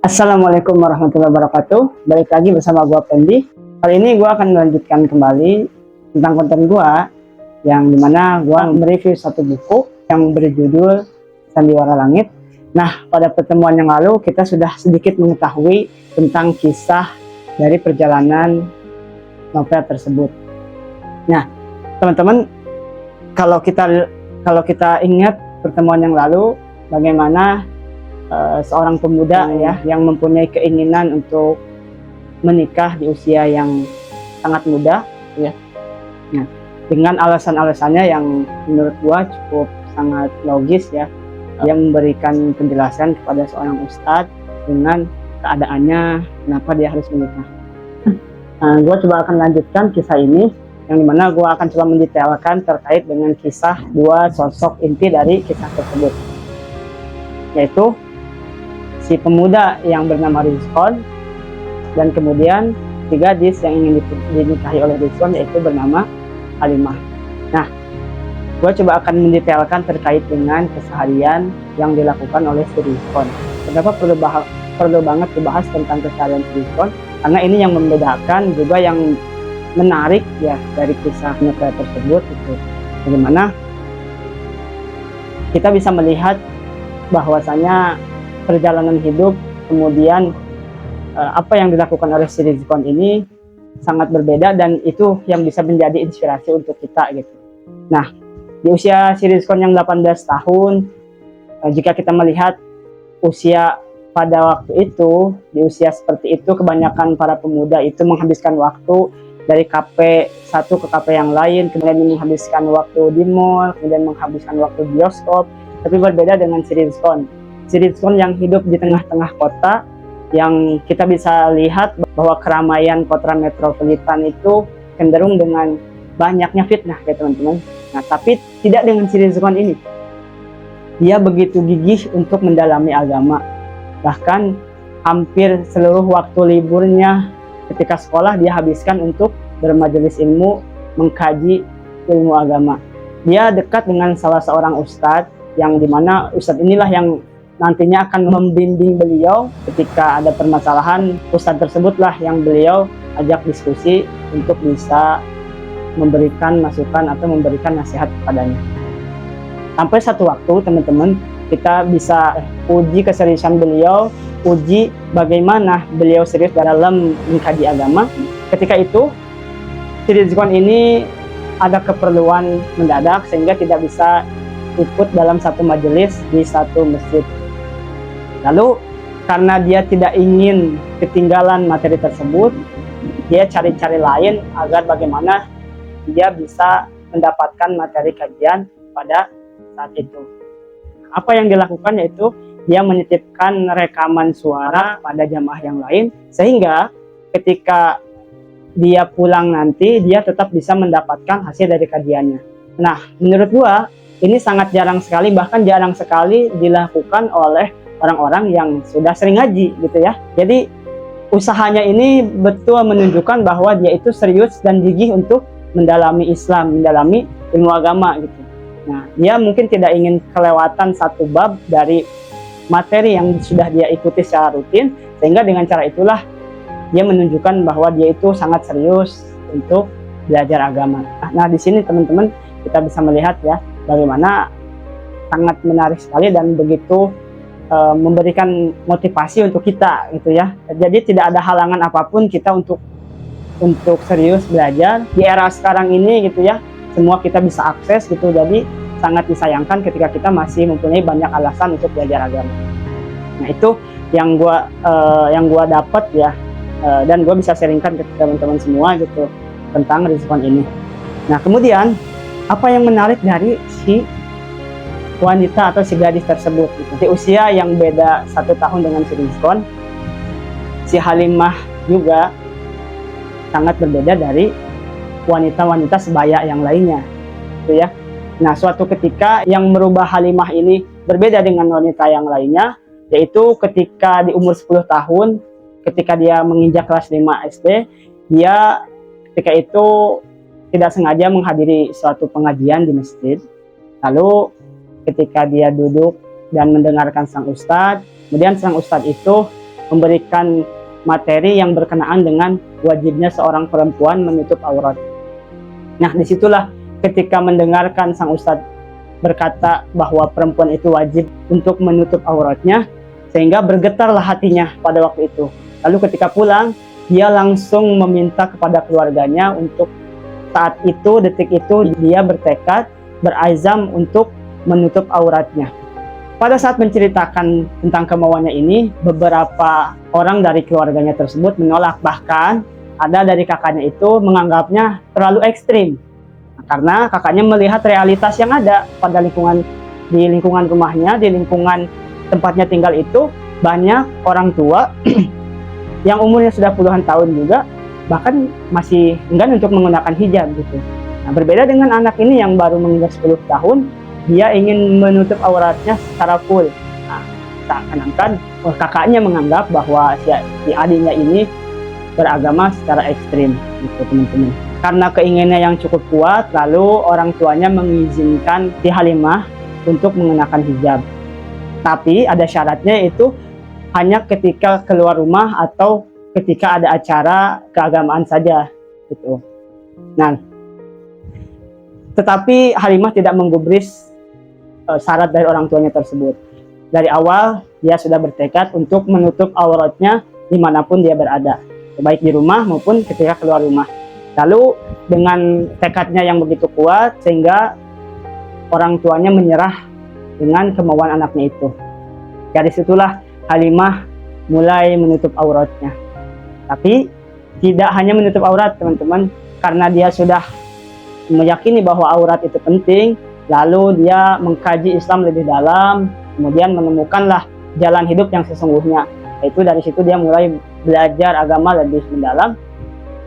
Assalamualaikum warahmatullahi wabarakatuh. Balik lagi bersama gua Pendi. Kali ini gua akan melanjutkan kembali tentang konten gua yang dimana gua mereview satu buku yang berjudul Sandiwara Langit. Nah, pada pertemuan yang lalu kita sudah sedikit mengetahui tentang kisah dari perjalanan novel tersebut. Nah, teman-teman, kalau kita ingat pertemuan yang lalu, bagaimana seorang pemuda yang mempunyai keinginan untuk menikah di usia yang sangat muda, ya. Nah, dengan alasan-alasannya yang menurut gua cukup sangat logis, ya. Dia memberikan penjelasan kepada seorang ustadz dengan keadaannya kenapa dia harus menikah. Gua coba akan lanjutkan kisah ini, yang dimana gua akan coba mendetailkan terkait dengan kisah dua sosok inti dari kisah tersebut, yaitu si pemuda yang bernama Rizkon, dan kemudian si gadis yang ingin dinikahi oleh Rizkon, yaitu bernama Halimah. Nah, gue coba akan mendetailkan terkait dengan keseharian yang dilakukan oleh si Rizkon. Kenapa perlu banget dibahas tentang keseharian si Rizkon? Karena ini yang membedakan juga yang menarik, ya, dari kisah novel tersebut, itu bagaimana kita bisa melihat bahwasanya perjalanan hidup, kemudian apa yang dilakukan oleh si Rizkon ini sangat berbeda, dan itu yang bisa menjadi inspirasi untuk kita, gitu. Nah, di usia si Rizkon yang 18 tahun, jika kita melihat usia pada waktu itu, di usia seperti itu kebanyakan para pemuda itu menghabiskan waktu dari kafe satu ke kafe yang lain, kemudian menghabiskan waktu di mall, kemudian menghabiskan waktu di bioskop. Tapi berbeda dengan si Rizkon. Si Rizkon yang hidup di tengah-tengah kota, yang kita bisa lihat bahwa keramaian kota metropolitan itu cenderung dengan banyaknya fitnah, ya teman-teman. Nah, tapi tidak dengan si Rizkon ini. Dia begitu gigih untuk mendalami agama. Bahkan hampir seluruh waktu liburnya ketika sekolah dia habiskan untuk bermajelis ilmu, mengkaji ilmu agama. Dia dekat dengan salah seorang ustadz, yang dimana ustadz inilah yang nantinya akan membimbing beliau ketika ada permasalahan. Ustadz tersebutlah yang beliau ajak diskusi untuk bisa memberikan masukan atau memberikan nasihat kepadanya. Sampai satu waktu, teman-teman, kita bisa uji keseriusan beliau, uji bagaimana beliau serius dalam mengkaji agama. Ketika itu, si Rizkon ini ada keperluan mendadak sehingga tidak bisa ikut dalam satu majelis di satu masjid. Lalu karena dia tidak ingin ketinggalan materi tersebut, dia cari-cari lain agar bagaimana dia bisa mendapatkan materi kajian pada saat itu. Apa yang dilakukan yaitu dia menitipkan rekaman suara pada jamaah yang lain, sehingga ketika dia pulang nanti dia tetap bisa mendapatkan hasil dari kajiannya. Nah, menurut gua ini sangat jarang sekali, bahkan jarang sekali dilakukan oleh orang-orang yang sudah sering ngaji, gitu ya. Jadi usahanya ini betul menunjukkan bahwa dia itu serius dan gigih untuk mendalami Islam, mendalami ilmu agama, gitu. Nah, dia mungkin tidak ingin kelewatan satu bab dari materi yang sudah dia ikuti secara rutin, sehingga dengan cara itulah dia menunjukkan bahwa dia itu sangat serius untuk belajar agama. Nah, di sini teman-teman kita bisa melihat, ya, bagaimana sangat menarik sekali dan begitu memberikan motivasi untuk kita, gitu ya. Jadi tidak ada halangan apapun kita untuk serius belajar di era sekarang ini, gitu ya. Semua kita bisa akses, gitu. Jadi sangat disayangkan ketika kita masih mempunyai banyak alasan untuk belajar agama. Nah, itu yang gua dapat, ya, dan gua bisa sharingkan ke teman-teman semua, gitu, tentang Rizkon ini. Nah, kemudian apa yang menarik dari si wanita atau si gadis tersebut, gitu. Di usia yang beda 1 tahun dengan si Rizkon, si Halimah juga sangat berbeda dari wanita-wanita sebaya yang lainnya, gitu ya. Nah, suatu ketika yang merubah Halimah ini berbeda dengan wanita yang lainnya, yaitu ketika di umur 10 tahun, ketika dia menginjak kelas 5 SD, dia ketika itu tidak sengaja menghadiri suatu pengajian di masjid. Lalu ketika dia duduk dan mendengarkan sang ustadz, kemudian sang ustadz itu memberikan materi yang berkenaan dengan wajibnya seorang perempuan menutup aurat. Nah, disitulah ketika mendengarkan sang ustadz berkata bahwa perempuan itu wajib untuk menutup auratnya, sehingga bergetarlah hatinya pada waktu itu. Lalu ketika pulang, dia langsung meminta kepada keluarganya untuk saat itu, detik itu, dia bertekad, berazam untuk menutup auratnya. Pada saat menceritakan tentang kemauannya ini, beberapa orang dari keluarganya tersebut menolak. Bahkan ada dari kakaknya itu menganggapnya terlalu ekstrim. Karena kakaknya melihat realitas yang ada pada di lingkungan rumahnya, di lingkungan tempatnya tinggal itu, banyak orang tua yang umurnya sudah puluhan tahun juga, bahkan masih enggan untuk menggunakan hijab gitu. Nah, berbeda dengan anak ini yang baru menginjak 10 tahun, dia ingin menutup auratnya secara full. Nah, seakan-akan kakaknya menganggap bahwa si adiknya ini beragama secara ekstrim gitu, teman-teman. Karena keinginannya yang cukup kuat, lalu orang tuanya mengizinkan si Halimah untuk mengenakan hijab. Tapi ada syaratnya, itu hanya ketika keluar rumah atau ketika ada acara keagamaan saja gitu. Nah, tetapi Halimah tidak menggubris syarat dari orang tuanya tersebut. Dari awal dia sudah bertekad untuk menutup auratnya dimanapun dia berada, baik di rumah maupun ketika keluar rumah. Lalu dengan tekadnya yang begitu kuat, sehingga orang tuanya menyerah dengan kemauan anaknya itu. Dari situlah Halimah mulai menutup auratnya. Tapi tidak hanya menutup aurat, teman-teman, karena dia sudah meyakini bahwa aurat itu penting, lalu dia mengkaji Islam lebih dalam, kemudian menemukanlah jalan hidup yang sesungguhnya. Yaitu dari situ dia mulai belajar agama lebih mendalam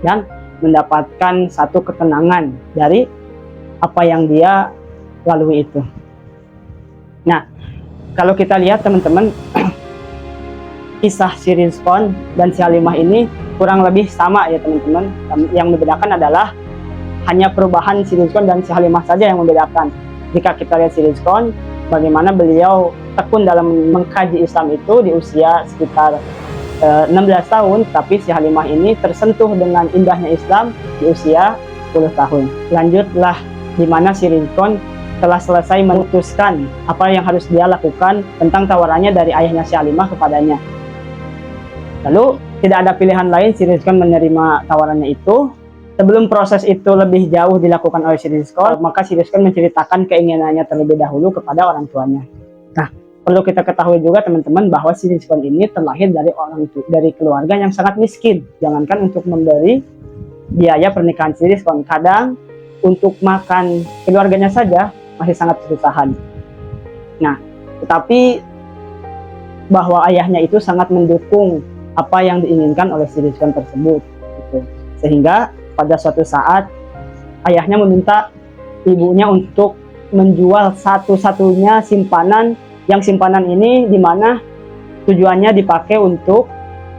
dan mendapatkan satu ketenangan dari apa yang dia lalui itu. Nah, kalau kita lihat teman-teman, kisah si Rizqon dan si Halimah ini kurang lebih sama ya teman-teman. Yang membedakan adalah hanya perubahan si Rizqon dan si Halimah saja yang membedakan. Jika kita lihat si Rizqon, bagaimana beliau tekun dalam mengkaji Islam itu di usia sekitar 16 tahun, tapi si Halimah ini tersentuh dengan indahnya Islam di usia 10 tahun. Lanjutlah di mana si Rizqon telah selesai memutuskan apa yang harus dia lakukan tentang tawarannya dari ayahnya si Halimah kepadanya. Lalu tidak ada pilihan lain, si Rizqon menerima tawarannya itu. Sebelum proses itu lebih jauh dilakukan oleh si Rizqon, maka si Rizqon menceritakan keinginannya terlebih dahulu kepada orang tuanya. Nah, perlu kita ketahui juga teman-teman bahwa si Rizqon ini terlahir dari keluarga yang sangat miskin. Jangankan untuk memberi biaya pernikahan si Rizqon, kadang untuk makan keluarganya saja masih sangat kesusahan. Nah, tetapi bahwa ayahnya itu sangat mendukung apa yang diinginkan oleh si Rizqon tersebut gitu. Sehingga pada suatu saat ayahnya meminta ibunya untuk menjual satu-satunya simpanan, yang simpanan ini dimana tujuannya dipakai untuk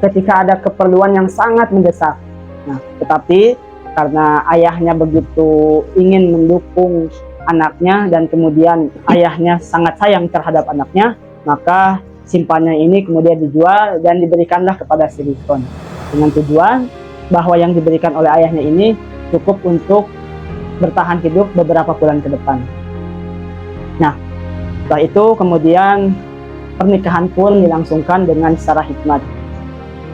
ketika ada keperluan yang sangat mendesak. Nah, tetapi karena ayahnya begitu ingin mendukung anaknya dan kemudian ayahnya sangat sayang terhadap anaknya, maka simpanannya ini kemudian dijual dan diberikanlah kepada si Rizqon dengan tujuan bahwa yang diberikan oleh ayahnya ini cukup untuk bertahan hidup beberapa bulan ke depan. Nah, setelah itu kemudian pernikahan pun dilangsungkan dengan secara hikmat.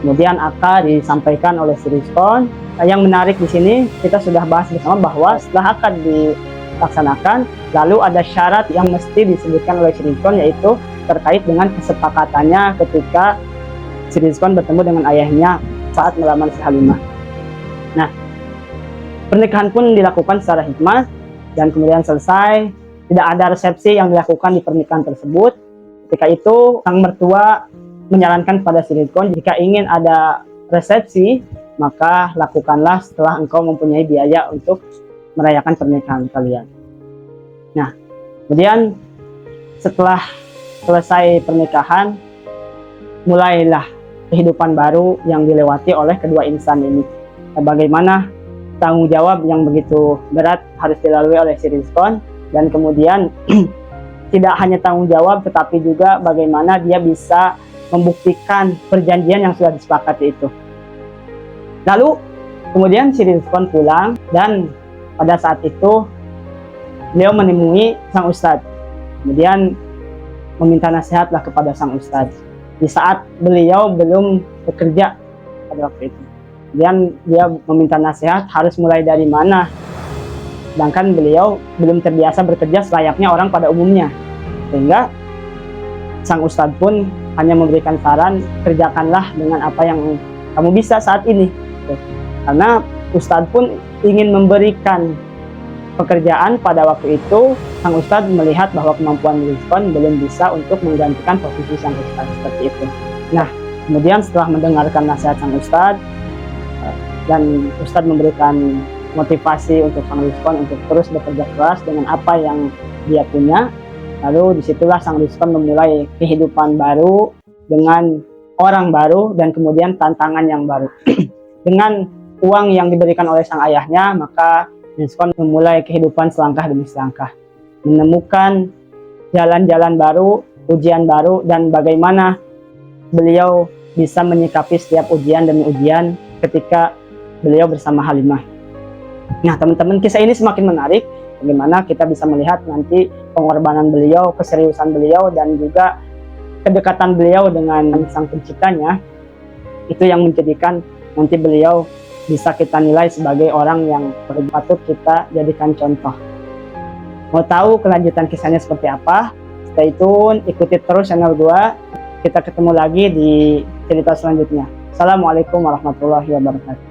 Kemudian akad disampaikan oleh si Rizqon. Yang menarik di sini kita sudah bahas bersama bahwa setelah akad dilaksanakan, lalu ada syarat yang mesti disebutkan oleh si Rizqon, yaitu terkait dengan kesepakatannya ketika si Rizqon bertemu dengan ayahnya saat melamar si Halimah. Nah, pernikahan pun dilakukan secara hikmat dan kemudian selesai. Tidak ada resepsi yang dilakukan di pernikahan tersebut. Ketika itu sang mertua menyarankan pada si Rizqon, jika ingin ada resepsi, maka lakukanlah setelah engkau mempunyai biaya untuk merayakan pernikahan kalian. Nah, kemudian setelah selesai pernikahan, mulailah kehidupan baru yang dilewati oleh kedua insan ini. Bagaimana tanggung jawab yang begitu berat harus dilalui oleh si Rizqon, dan kemudian tidak hanya tanggung jawab tetapi juga bagaimana dia bisa membuktikan perjanjian yang sudah disepakati itu. Lalu kemudian si Rizwan pulang, dan pada saat itu beliau menemui sang ustadz. Kemudian meminta nasihatlah kepada sang ustadz di saat beliau belum bekerja pada waktu itu. Kemudian dia meminta nasihat harus mulai dari mana, sedangkan beliau belum terbiasa bekerja selayaknya orang pada umumnya. Sehingga sang ustadz pun hanya memberikan saran, kerjakanlah dengan apa yang kamu bisa saat ini. Karena ustadz pun ingin memberikan pekerjaan pada waktu itu. Sang ustadz melihat bahwa kemampuan Rizwan belum bisa untuk menggantikan posisi sang ustadz seperti itu. Nah, kemudian setelah mendengarkan nasihat sang ustadz, dan ustadz memberikan motivasi untuk sang Rizwan untuk terus bekerja keras dengan apa yang dia punya, lalu disitulah sang Rizwan memulai kehidupan baru dengan orang baru dan kemudian tantangan yang baru. Dengan uang yang diberikan oleh sang ayahnya, maka Rizwan memulai kehidupan selangkah demi selangkah, menemukan jalan-jalan baru, ujian baru, dan bagaimana beliau bisa menyikapi setiap ujian demi ujian ketika beliau bersama Halimah. Nah teman-teman, kisah ini semakin menarik, bagaimana kita bisa melihat nanti pengorbanan beliau, keseriusan beliau, dan juga kedekatan beliau dengan sang penciptanya. Itu yang menjadikan nanti beliau bisa kita nilai sebagai orang yang patut kita jadikan contoh. Mau tahu kelanjutan kisahnya seperti apa? Stay tune, ikuti terus channel gua. Kita ketemu lagi di cerita selanjutnya. Assalamualaikum warahmatullahi wabarakatuh.